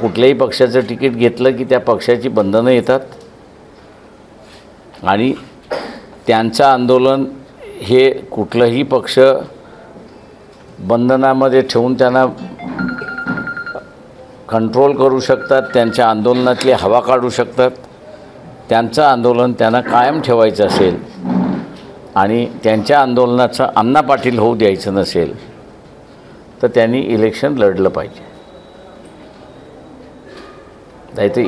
कुठल्याही पक्षाचं तिकीट घेतलं की त्या पक्षाची बंधनं येतात आणि त्यांचं आंदोलन हे कुठलाही पक्ष बंधनामध्ये ठेवून त्यांना कंट्रोल करू शकतात, त्यांच्या आंदोलनातली हवा काढू शकतात। त्यांचं आंदोलन त्यांना कायम ठेवायचं असेल आणि त्यांच्या आंदोलनाचं अण्णा पाटील होऊ द्यायचं नसेल तर त्यांनी इलेक्शन लढलं पाहिजे। नाहीतर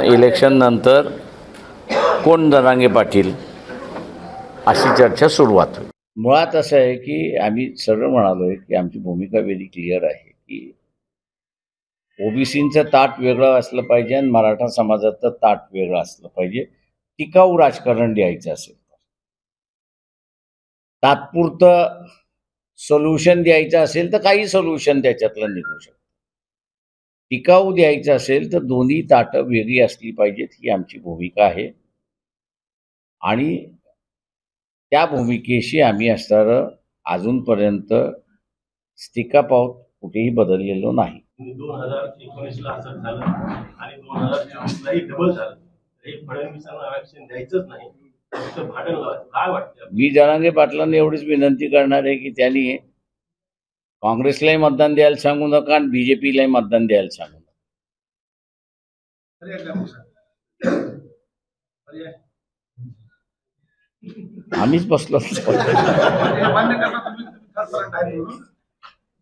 इलेक्शन नंतर कोण जरांगे पाटील अशी चर्चा सुरुवात होईल। मुळात असं आहे की आम्ही सरळ म्हणालो आहे की आमची भूमिका व्हेरी क्लिअर आहे की ओबीसींचं ताट वेगळं असलं पाहिजे आणि मराठा समाजाचं ताट वेगळं असलं पाहिजे। टिकाऊ राजकारण द्यायचं असेल, तात्पुरतं सोल्युशन द्यायचं असेल तर काही सोल्युशन त्याच्यातलं निघू शकतं। टिकाऊ द्यायचं असेल तर दोन्ही ताटं वेगळी असली पाहिजेत, ही आमची भूमिका आहे आणि त्या भूमिकेशी आम्ही असणारं अजूनपर्यंत स्टिकअप आहोत, कुठेही बदललेलो नाही। 2019ला असं झालं आणि 2024लाही डबल झालं, एक फडणवीसांना आरक्षण द्यायचंच नाही, त्याचं भांडण लावायचं, काय वाटतं? मी जरांगे पाटलांना एवढीच विनंती करणार आहे की त्यांनी काँग्रेसलाही मतदान द्यायला सांगू नका आणि बीजेपीलाही मतदान द्यायला सांगू नका। आम्हीच बसलो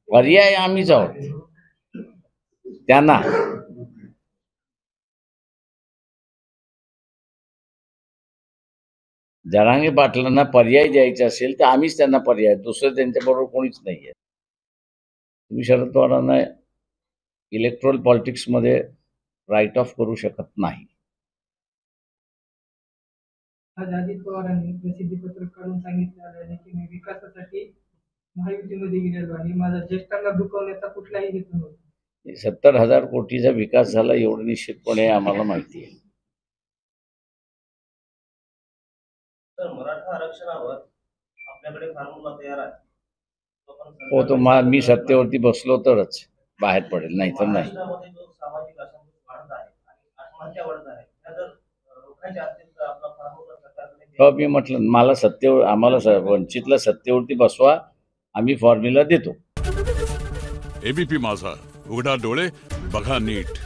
पर्याय आम्हीच आहोत त्यांना। जरांगे पाटलांना पर्याय द्यायचा असेल तर आम्हीच त्यांना पर्याय, दुसरं त्यांच्याबरोबर कोणीच नाही आहे। तुम्ही शरद पवारांना इलेक्ट्रल पॉलिटिक्समध्ये राईट ऑफ करू शकत नाही। आज अजित पवारांनी प्रसिद्धीपत्रक काढून सांगितलं आहे की मी विकासासाठी महायुतीमध्ये गेलेलो आणि माझा ज्येष्ठांना दुखवण्याचा कुठलाही हेतू नव्हता। 70,000 कोटीचा विकास झाला एवढं निश्चितपणे आम्हाला माहिती आहे। तर मराठा आरक्षणावर आपल्याकडे फॉर्म्युला तयार आहे, हो, तो मी सत्तेवरती बसलो तरच बाहेर पडेल, नाही तर नाही। महाराष्ट्रामध्ये जो सामाजिक असंतोष वाढत आहे आणि आत्महत्या वाढत आहे, त्या जर रोखायच्या असतील तर आपला फॉर्म्युला सरकारकडे हो, मी म्हटलं मला आम्हाला वंचितला सत्तेवरती बसवा, आम्ही फॉर्म्युला देतो। एबीपी माझा, उघडा डोळे बघा नीट।